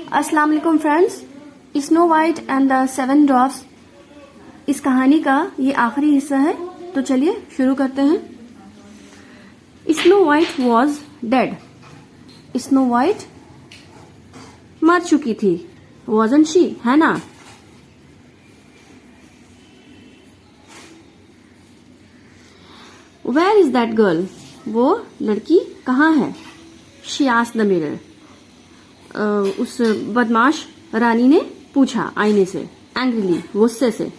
अस्सलाम वालेकुम friends. Snow white and the seven dwarfs इस कहानी का ये आखिरी हिस्सा है, तो चलिए शुरू करते हैं। Snow White was dead. Snow White मर चुकी थी। वॉजंट शी, है ना? Where is that girl? वो लड़की कहाँ है? She asked the mirror. उस बदमाश रानी ने पूछा आईने से, एंग्रीली, गुस्से से।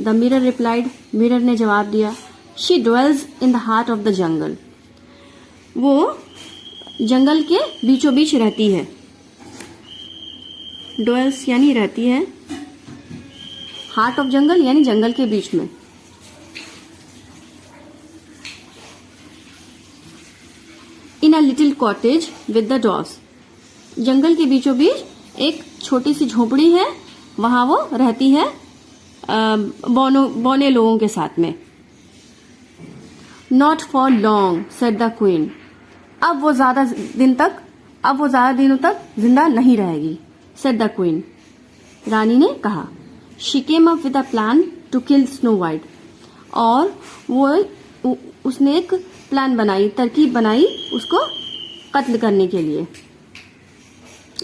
द मिरर रिप्लाइड, मिरर ने जवाब दिया, she dwells in the heart of the jungle. वो जंगल के बीचों बीच रहती है। ड्वेल्स यानी रहती है, हार्ट ऑफ जंगल यानी जंगल के बीच में। In a little cottage with the dogs. जंगल के बीचों बीच एक छोटी सी झोपड़ी है, वहां वो रहती है बौने लोगों के साथ में। Not for long said the queen. अब वो ज्यादा दिनों तक जिंदा नहीं रहेगी, सेड द क्वीन। रानी ने कहा। She came up with a plan to kill Snow White. और उसने एक प्लान बनाई, तरकीब बनाई उसको कत्ल करने के लिए,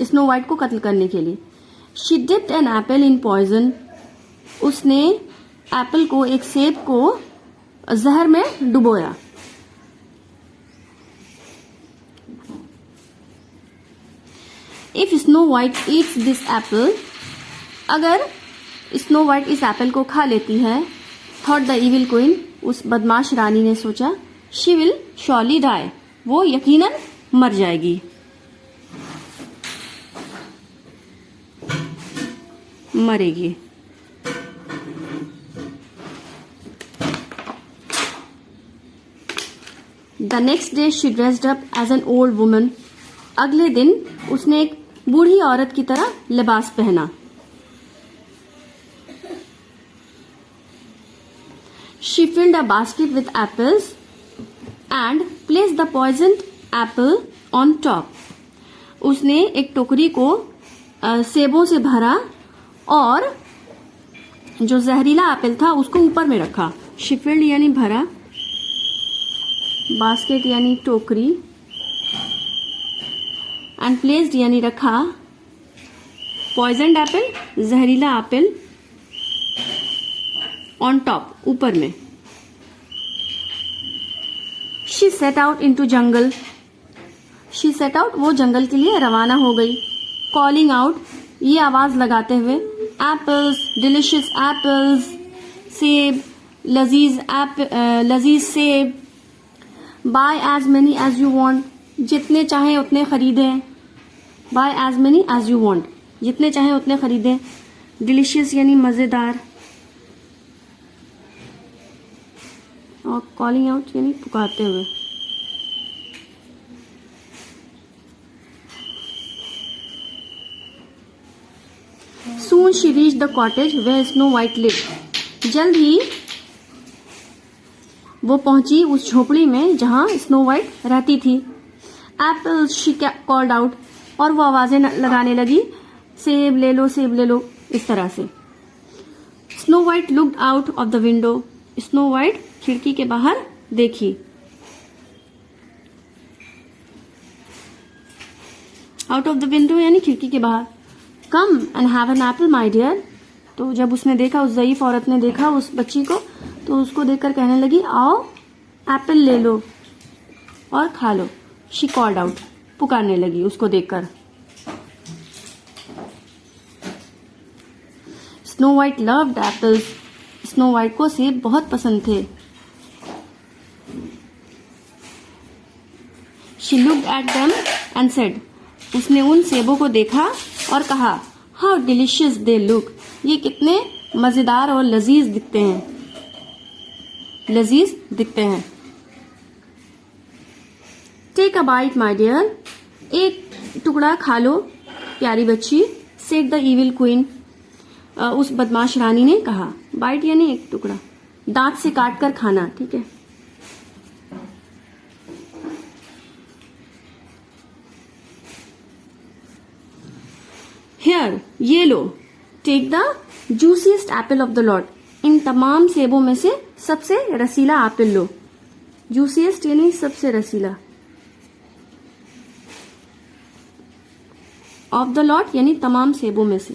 स्नो वाइट को कत्ल करने के लिए। She dipped an apple in poison. उसने एप्पल को, एक सेब को जहर में डुबोया। If Snow White eats this apple, अगर स्नो वाइट इस एप्पल को खा लेती है, थॉट द इविल क्वीन, उस बदमाश रानी ने सोचा, शी विल श्योरली डाई, वो यकीनन मर जाएगी, मरेगी। The next day she dressed up as an old woman. अगले दिन उसने एक बूढ़ी औरत की तरह लिबास पहना। She filled a basket with apples and place the poisoned apple on top. उसने एक टोकरी को सेबों से भरा और जो जहरीला एप्पल था उसको ऊपर में रखा। शी फिल्ड यानी भरा, बास्केट यानी टोकरी, एंड प्लेस्ड यानी रखा, पॉइजन्ड एप्पल, जहरीला एप्पल, ऑन टॉप, ऊपर में। She said out into jungle. She said out, वो जंगल के लिए रवाना हो गई। कॉलिंग आउट, ये आवाज लगाते हुए, एप्पल्स, डिलिशियस एप्पल्स, सेब, लजीज सेब, buy as many as you want, जितने चाहे उतने खरीदें। Buy as many as you want, जितने चाहे उतने खरीदें। डिलिशियस यानी मजेदार, और कॉलिंग आउट यानी पुकारते हुए। Soon she reached the cottage where Snow White lived. जल्द ही वो पहुंची उस झोपड़ी में जहां स्नो वाइट रहती थी। Apples, she called out, और वो आवाजें लगाने लगी, सेब ले लो, सेब ले लो, इस तरह से। Snow White looked out of the window. Snow White खिड़की के बाहर देखी। आउट ऑफ द विंडो यानी खिड़की के बाहर। Come and have an apple my dear. तो जब उसने देखा, उस ज़ईफ औरत ने देखा उस बच्ची को, तो उसको देखकर कहने लगी, आओ एप्पल ले लो और खा लो। शी कॉल्ड आउट, पुकारने लगी उसको देखकर। Snow white loved apples. Snow White को सेब बहुत पसंद थे। She looked at them and said, उसने उन सेबों को देखा और कहा, हाउ डिलिशियस दे लुक, ये कितने मजेदार और लजीज दिखते हैं। Take a bite my dear, एक टुकड़ा खा लो प्यारी बच्ची, सेड द इविल क्वीन, उस बदमाश रानी ने कहा। बाइट यानी एक टुकड़ा, दांत से काट कर खाना, ठीक है। हियर, ये लो, take the juiciest apple of the lot, इन तमाम सेबों में से सबसे रसीला एप्पल लो। जूसीएस्ट यानी सबसे रसीला, ऑफ द लॉट यानी तमाम सेबों में से।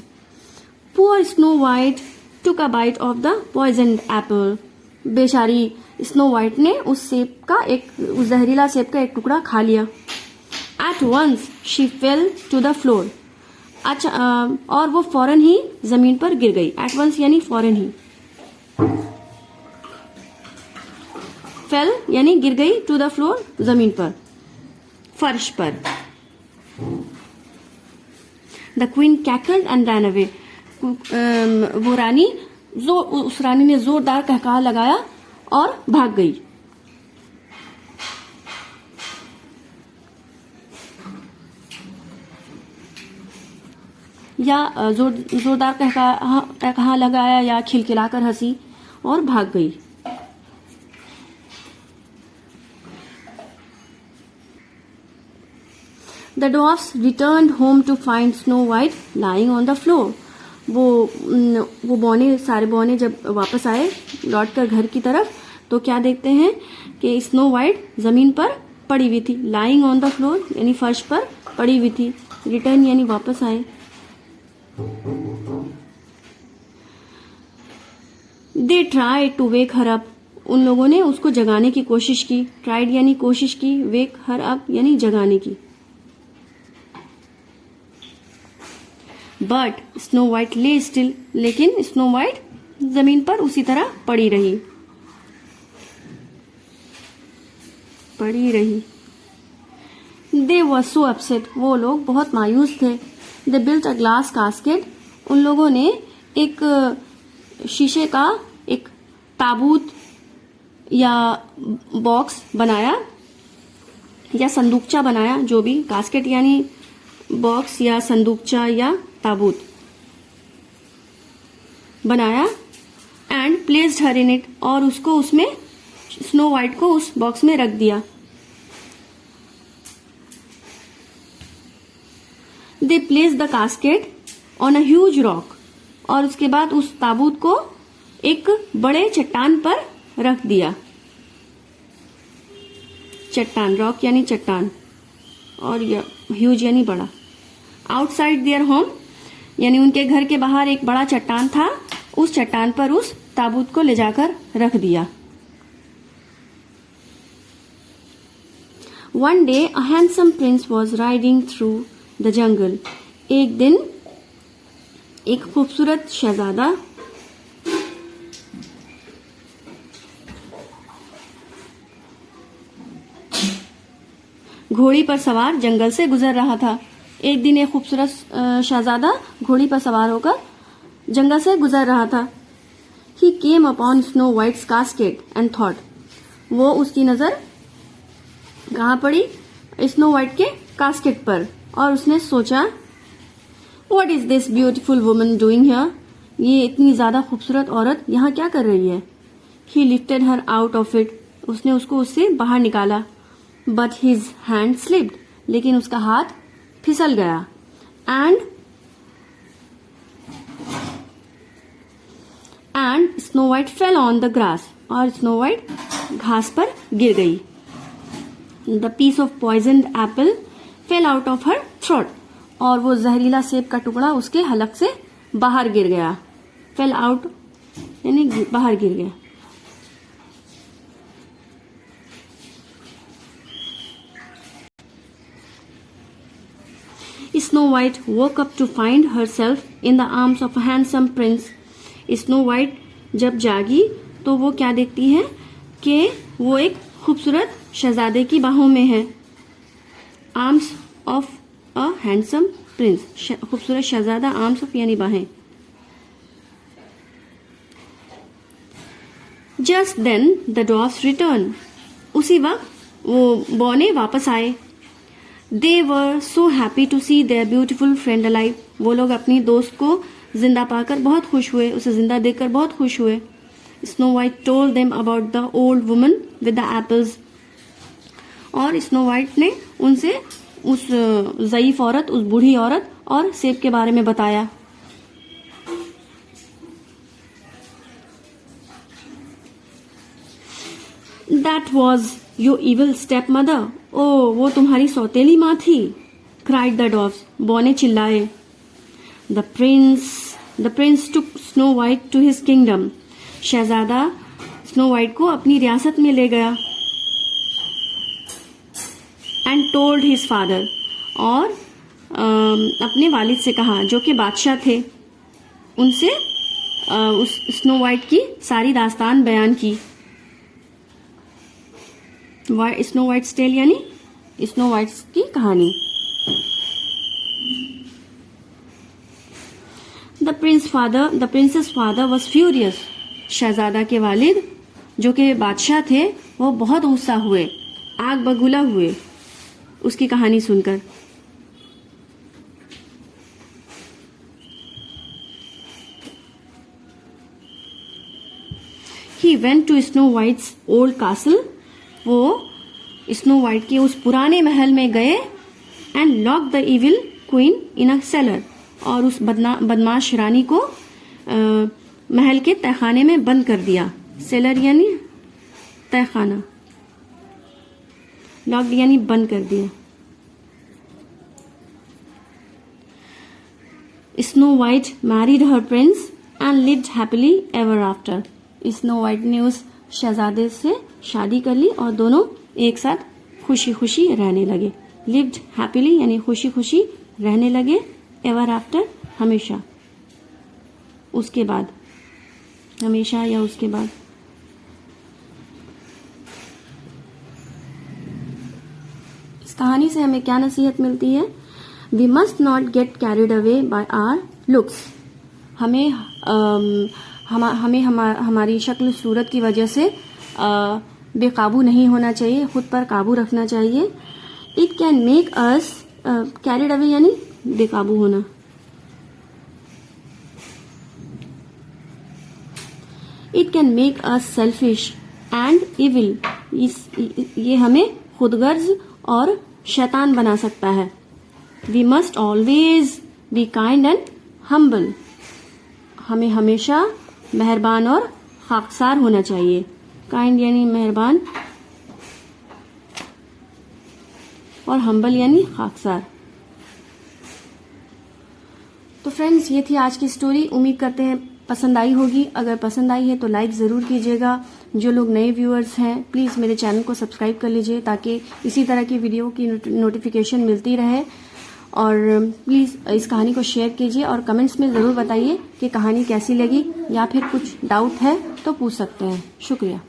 Poor Snow White took a bite of the poisoned apple, बेचारी स्नो वाइट ने उस जहरीला सेब का एक टुकड़ा खा लिया। At once she fell to the floor, अच्छा, और वो फौरन ही जमीन पर गिर गई। एट वंस यानी फौरन ही, फेल यानी गिर गई, टू द फ्लोर जमीन पर, फर्श पर। The queen cackled and ran away, वो रानी उस रानी ने जोरदार कहकहा लगाया और भाग गई। या जोरदार कहकहा लगाया या खिलखिलाकर हंसी और भाग गई। The dwarfs returned home to find Snow White lying on the floor. वो बौने, सारे बौने जब वापस आए लौटकर घर की तरफ, तो क्या देखते हैं कि स्नो वाइट जमीन पर पड़ी हुई थी। लाइंग ऑन द फ्लोर यानी फर्श पर पड़ी हुई थी। रिटर्न यानी वापस आए। They try to wake her up, उन लोगों ने उसको जगाने की कोशिश की। ट्राइड यानी कोशिश की, वेक हर अप यानी जगाने की। बट स्नो वाइट ले स्टिल, लेकिन स्नो वाइट जमीन पर उसी तरह पड़ी रही। दे वर सो अपसेट, वो लोग बहुत मायूस थे। They built a glass casket, उन लोगों ने एक शीशे का एक ताबूत या बॉक्स बनाया या संदूकचा बनाया, जो भी, कास्केट यानी बॉक्स या संदूकचा या ताबूत बनाया। And placed her in it, और उसको उसमें, स्नो वाइट को उस बॉक्स में रख दिया। दे place the casket on a huge rock, और उसके बाद उस ताबूत को एक बड़े चट्टान पर रख दिया। चट्टान, रॉक यानी चट्टान, और ह्यूज यानी बड़ा। आउटसाइड देयर होम यानी उनके घर के बाहर एक बड़ा चट्टान था, उस चट्टान पर उस ताबूत को ले जाकर रख दिया। One day a handsome Prince was riding through the jungle, एक दिन एक खूबसूरत शहजादा घोड़ी पर सवार जंगल से गुजर रहा था। एक दिन एक खूबसूरत शहजादा घोड़ी पर सवार होकर जंगल से गुजर रहा था। He came upon Snow White's casket and thought, वो उसकी नजर कहाँ पड़ी? स्नो वाइट के कास्केट पर, और उसने सोचा, what is this beautiful woman doing here, ये इतनी ज्यादा खूबसूरत औरत यहाँ क्या कर रही है? ही lifted her out of it, उसने उसको उससे बाहर निकाला। बट हिज हैंड स्लिप्ड, लेकिन उसका हाथ फिसल गया। And Snow White fell on the grass, और स्नो वाइट घास पर गिर गई। The piece of poisoned apple fell out of her throat, और वो जहरीला सेब का टुकड़ा उसके हलक से बाहर गिर गया। फेल आउट यानी बाहर गिर गया। Snow White woke up to find herself in the arms of a handsome prince. Snow White जब जागी तो वो क्या देखती है कि वो एक खूबसूरत शहजादे की बाहों में है। Arms of a handsome prince, खूबसूरत शहजादा, आर्म्स ऑफ यानी बाहें। Just then the dwarfs return, उसी वक्त वो बौने वापस आए। They were so happy to see their beautiful friend alive, वो लोग अपनी दोस्त को जिंदा पाकर बहुत खुश हुए, उसे जिंदा देखकर बहुत खुश हुए। Snow white told them about the old woman with the apples, और स्नो वाइट ने उनसे उस ज़ईफ औरत, उस बूढ़ी औरत और सेब के बारे में बताया। That was your evil stepmother. ओ, वो तुम्हारी सौतेली माँ थी। Cried the dwarfs. बौने चिल्लाए। The prince took Snow White to his kingdom. शहजादा स्नो वाइट को अपनी रियासत में ले गया। And told his father. और अपने वालिद से कहा, जो कि बादशाह थे, उनसे उस स्नो वाइट की सारी दास्तान बयान की। स्नो वाइट्स टेल यानी स्नो वाइट्स की कहानी। The prince's father was furious. शहजादा के वालिद जो कि बादशाह थे वो बहुत गुस्सा हुए, आग बबूला हुए उसकी कहानी सुनकर। He went to Snow White's old castle. वो स्नो वाइट के उस पुराने महल में गए and lock the evil queen in a seller, और उस बदमाश रानी को महल के तहखाने में बंद कर दिया। सेलर यानी तहखाना, लॉक्ड यानी बंद कर दिया। Snow white married her Prince and lived happily ever after. Snow White ने उस शहजादे से शादी कर ली और दोनों एक साथ खुशी खुशी रहने लगे। लिव्ड हैप्पीली यानी खुशी खुशी रहने लगे, एवर आफ्टर हमेशा, उसके बाद, हमेशा या उसके बाद। इस कहानी से हमें क्या नसीहत मिलती है? We must not get carried away by our looks. हमें हमारी शक्ल सूरत की वजह से बेकाबू नहीं होना चाहिए, खुद पर काबू रखना चाहिए। It can make us carried away यानी बेकाबू होना। It can make us selfish and evil. ये हमें खुदगर्ज और शैतान बना सकता है। We must always be kind and humble. हमें हमेशा मेहरबान और खाकसार होना चाहिए। काइंड यानी मेहरबान और हम्बल यानी खाकसार। तो फ्रेंड्स, ये थी आज की स्टोरी। उम्मीद करते हैं पसंद आई होगी। अगर पसंद आई है तो लाइक ज़रूर कीजिएगा। जो लोग नए व्यूअर्स हैं प्लीज़ मेरे चैनल को सब्सक्राइब कर लीजिए ताकि इसी तरह की वीडियो की नोटिफिकेशन मिलती रहे। और प्लीज़ इस कहानी को शेयर कीजिए और कमेंट्स में ज़रूर बताइए कि कहानी कैसी लगी, या फिर कुछ डाउट है तो पूछ सकते हैं। शुक्रिया।